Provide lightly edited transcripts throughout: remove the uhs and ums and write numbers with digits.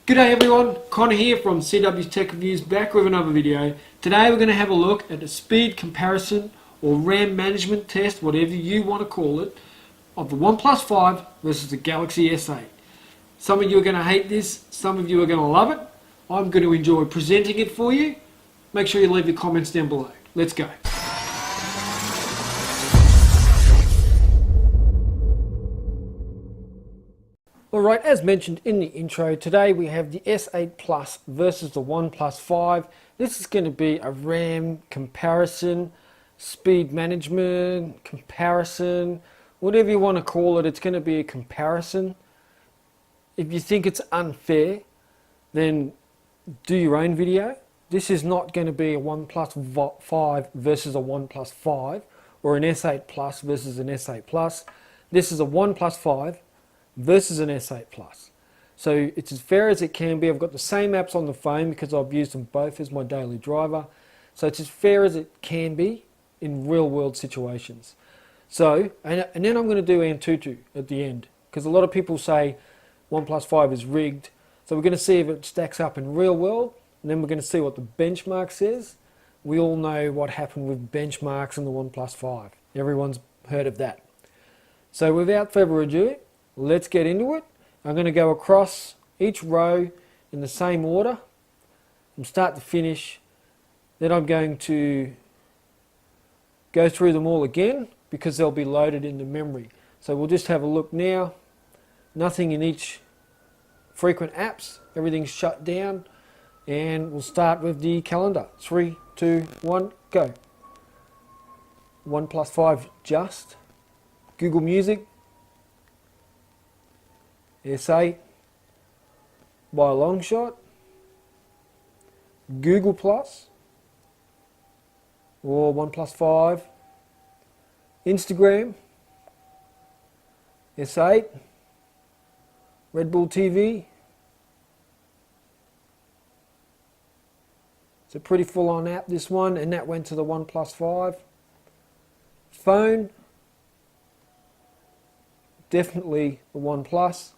G'day everyone, Connor here from CW's Tech Reviews, back with another video. Today we're going to have a look at the speed comparison or RAM management test, whatever you want to call it, of the OnePlus 5 versus the Galaxy S8. Some of you are going to hate this, some of you are going to love it. I'm going to enjoy presenting it for you. Make sure you leave your comments down below. Let's go. Alright, as mentioned in the intro, today we have the S8 Plus versus the OnePlus 5. This is going to be a RAM comparison, speed management, comparison, whatever you want to call it, it's going to be a comparison. If you think it's unfair, then do your own video. This is not going to be a OnePlus 5 versus a OnePlus 5 or an S8 Plus versus an S8 Plus. This is a OnePlus 5 versus an S8 Plus. So it's as fair as it can be. I've got the same apps on the phone because I've used them both as my daily driver. So it's as fair as it can be in real world situations. So, and then I'm going to do Antutu at the end, because a lot of people say OnePlus 5 is rigged. So we're going to see if it stacks up in real world, and then we're going to see what the benchmark says. We all know what happened with benchmarks in the OnePlus 5. Everyone's heard of that. So without further ado, let's get into it. I'm going to go across each row in the same order from start to finish. Then I'm going to go through them all again because they'll be loaded into memory. So we'll just have a look now. Nothing in each frequent apps. Everything's shut down. And we'll start with the calendar. 3, 2, 1, go. OnePlus 5 just. Google Music. S8 by a long shot, Google Plus or OnePlus 5, Instagram, S8, Red Bull TV. It's a pretty full on app, this one, and that went to the OnePlus 5. Phone, definitely the OnePlus.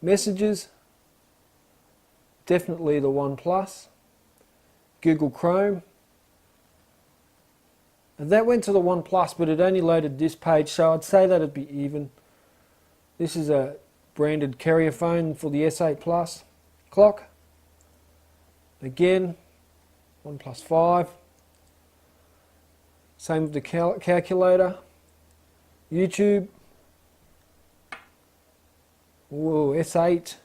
Messages, definitely the OnePlus. Google Chrome, and that went to the OnePlus, but it only loaded this page, so I'd say that'd be even. This is a branded carrier phone for the S8 Plus. Clock, again, OnePlus 5. Same with the calculator. YouTube. Whoa, S8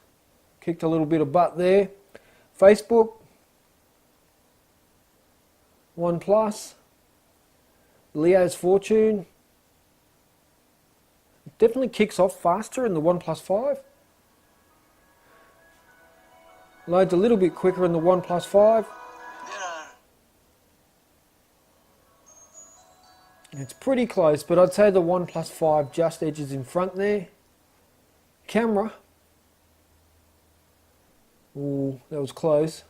kicked a little bit of butt there. Facebook, OnePlus, Leo's Fortune. It definitely kicks off faster in the OnePlus 5. Loads a little bit quicker in the OnePlus 5. It's pretty close, but I'd say the OnePlus 5 just edges in front there. Camera, ooh, that was close.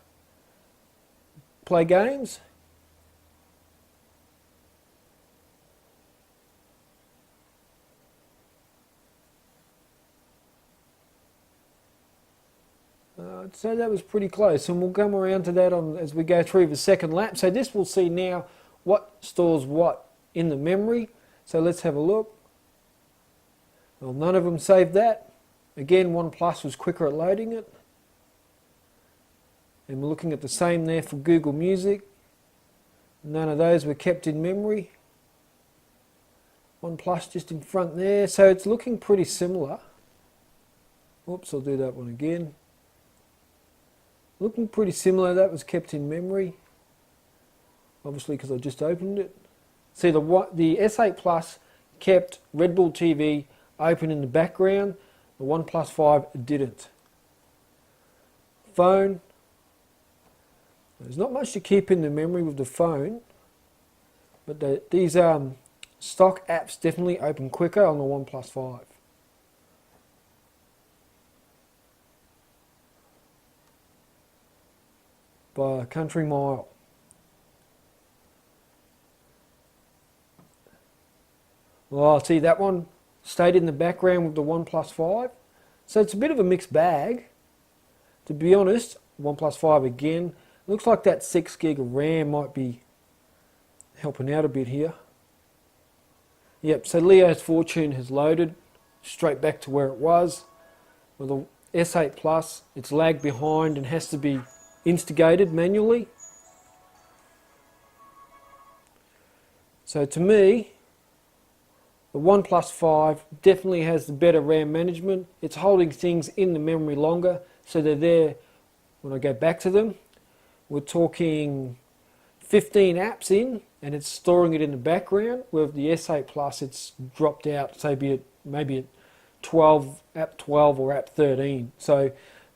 Play games, I'd say that was pretty close, and we'll come around to that as we go through the second lap. So this we'll see now what stores what in the memory. So let's have a look. Well, none of them saved that. Again, OnePlus was quicker at loading it. And we're looking at the same there for Google Music. None of those were kept in memory. OnePlus just in front there. So it's looking pretty similar. Oops, I'll do that one again. Looking pretty similar. That was kept in memory. Obviously because I just opened it. See, the S8 Plus kept Red Bull TV open in the background. The OnePlus 5 didn't. Phone. There's not much to keep in the memory with the phone, but these stock apps definitely open quicker on the OnePlus 5. By a country mile. Well, see, that one stayed in the background with the OnePlus 5. So it's a bit of a mixed bag. To be honest, OnePlus 5 again, looks like that 6 gig of RAM might be helping out a bit here. Yep, so Leo's Fortune has loaded straight back to where it was. With the S8 Plus, it's lagged behind and has to be instigated manually. So to me, the OnePlus 5 definitely has the better RAM management. It's holding things in the memory longer, so they're there when I go back to them. We're talking 15 apps in, and it's storing it in the background. With the S8 Plus, it's dropped out, say maybe at 12, app 12 or app 13. So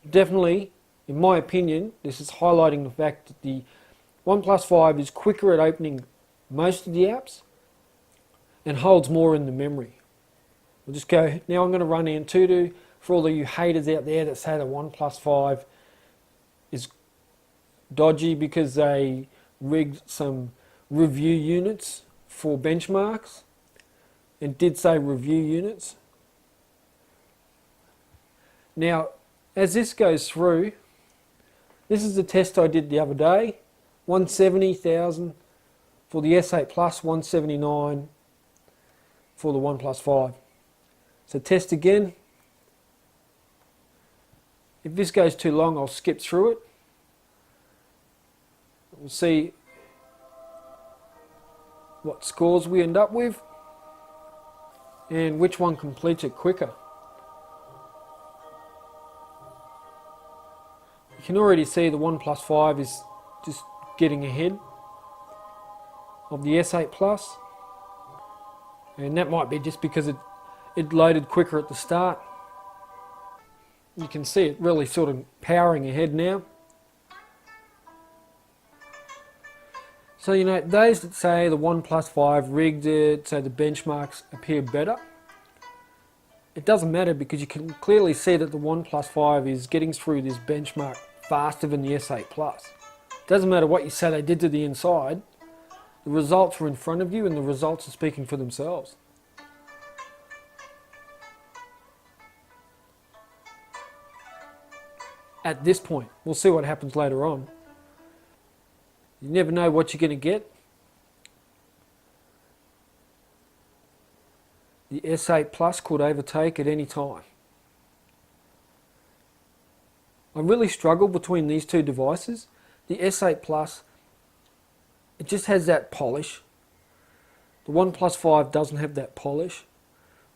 definitely, in my opinion, this is highlighting the fact that the OnePlus 5 is quicker at opening most of the apps and holds more in the memory. We'll just go, now I'm going to run Antutu for all of you haters out there that say the OnePlus 5 is dodgy because they rigged some review units for benchmarks. It did say review units. Now, as this goes through, this is the test I did the other day. 170,000 for the S8 Plus, 179 for the OnePlus 5. So test again. If this goes too long, I'll skip through it. We'll see what scores we end up with and which one completes it quicker. You can already see the OnePlus 5 is just getting ahead of the S8 Plus, and that might be just because it loaded quicker at the start. You can see it really sort of powering ahead now. So, you know, those that say the OnePlus 5 rigged it so the benchmarks appear better, it doesn't matter because you can clearly see that the OnePlus 5 is getting through this benchmark faster than the S8 Plus. It doesn't matter what you say they did to the inside, the results are in front of you and the results are speaking for themselves. At this point, we'll see what happens later on. You never know what you're going to get. The S8 Plus could overtake at any time. I really struggle between these two devices. The S8 Plus, it just has that polish. The OnePlus 5 doesn't have that polish.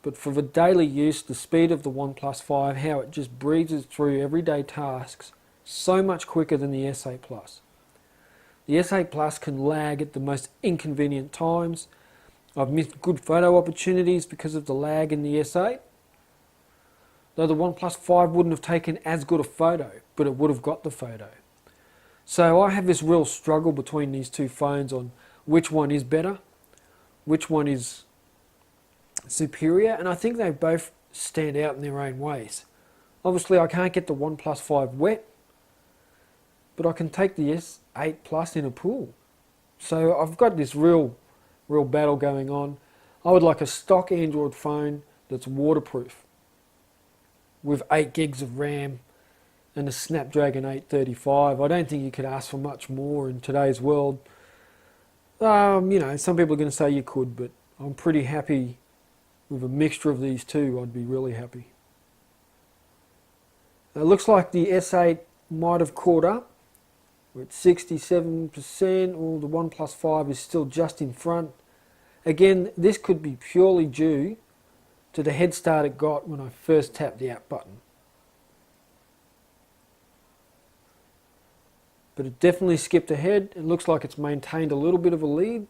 But for the daily use, the speed of the OnePlus 5, how it just breezes through everyday tasks so much quicker than the S8 Plus. The S8 Plus can lag at the most inconvenient times. I've missed good photo opportunities because of the lag in the S8. Though the OnePlus 5 wouldn't have taken as good a photo, but it would have got the photo. So I have this real struggle between these two phones on which one is better, which one is superior, and I think they both stand out in their own ways. Obviously I can't get the OnePlus 5 wet, but I can take the S8 Plus in a pool. So I've got this real battle going on. I would like a stock Android phone that's waterproof with 8 gigs of RAM and a Snapdragon 835. I don't think you could ask for much more in today's world. You know, some people are going to say you could, but I'm pretty happy with a mixture of these two. I'd be really happy. It looks like the S8 might have caught up. We're at 67%, or the OnePlus 5 is still just in front. Again, this could be purely due to the head start it got when I first tapped the app button. But it definitely skipped ahead. It looks like it's maintained a little bit of a lead.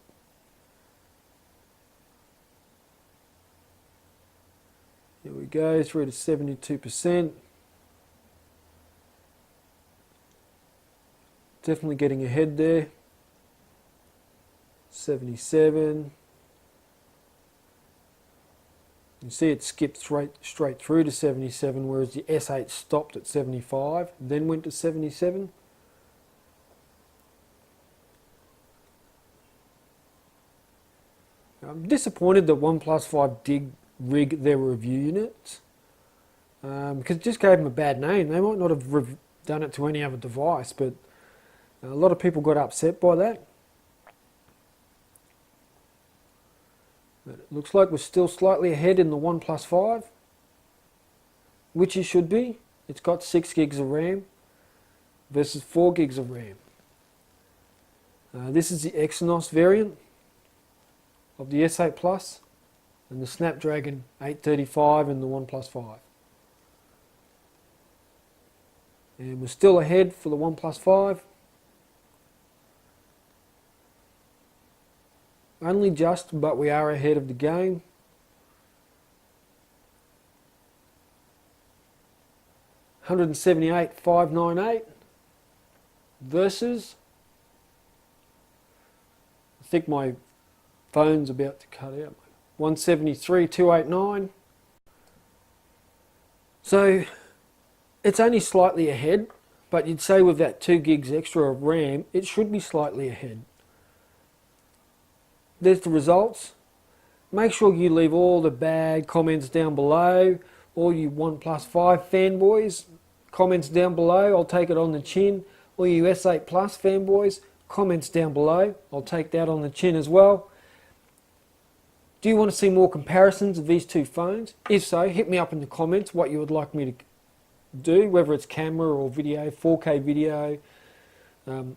Here we go, through to 72%. Definitely getting ahead there. 77. You see it skipped straight through to 77, whereas the S8 stopped at 75, then went to 77. I'm disappointed that OnePlus 5 did rig their review units because it just gave them a bad name. They might not have done it to any other device, but a lot of people got upset by that. But it looks like we're still slightly ahead in the OnePlus 5, which it should be. It's got 6 gigs of RAM versus 4 gigs of RAM. This is the Exynos variant of the S8 Plus and the Snapdragon 835 and the OnePlus 5. And we're still ahead for the OnePlus 5. Only just, but we are ahead of the game. $178,598 versus, I think my phone's about to cut out, $173,289. So it's only slightly ahead, but you'd say with that 2 gigs extra of RAM, it should be slightly ahead. There's the results. Make sure you leave all the bad comments down below. All you OnePlus 5 fanboys, comments down below. I'll take it on the chin. All you S8 Plus fanboys, comments down below. I'll take that on the chin as well. Do you want to see more comparisons of these two phones? If so, hit me up in the comments what you would like me to do, whether it's camera or video, 4K video, or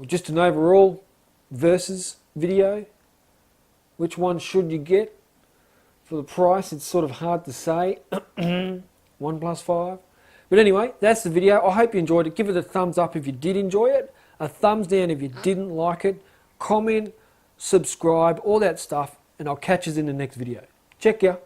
just an overall versus video. Which one should you get? For the price, it's sort of hard to say. OnePlus 5. But anyway, that's the video. I hope you enjoyed it. Give it a thumbs up if you did enjoy it. A thumbs down if you didn't like it. Comment, subscribe, all that stuff. And I'll catch you in the next video. Check ya.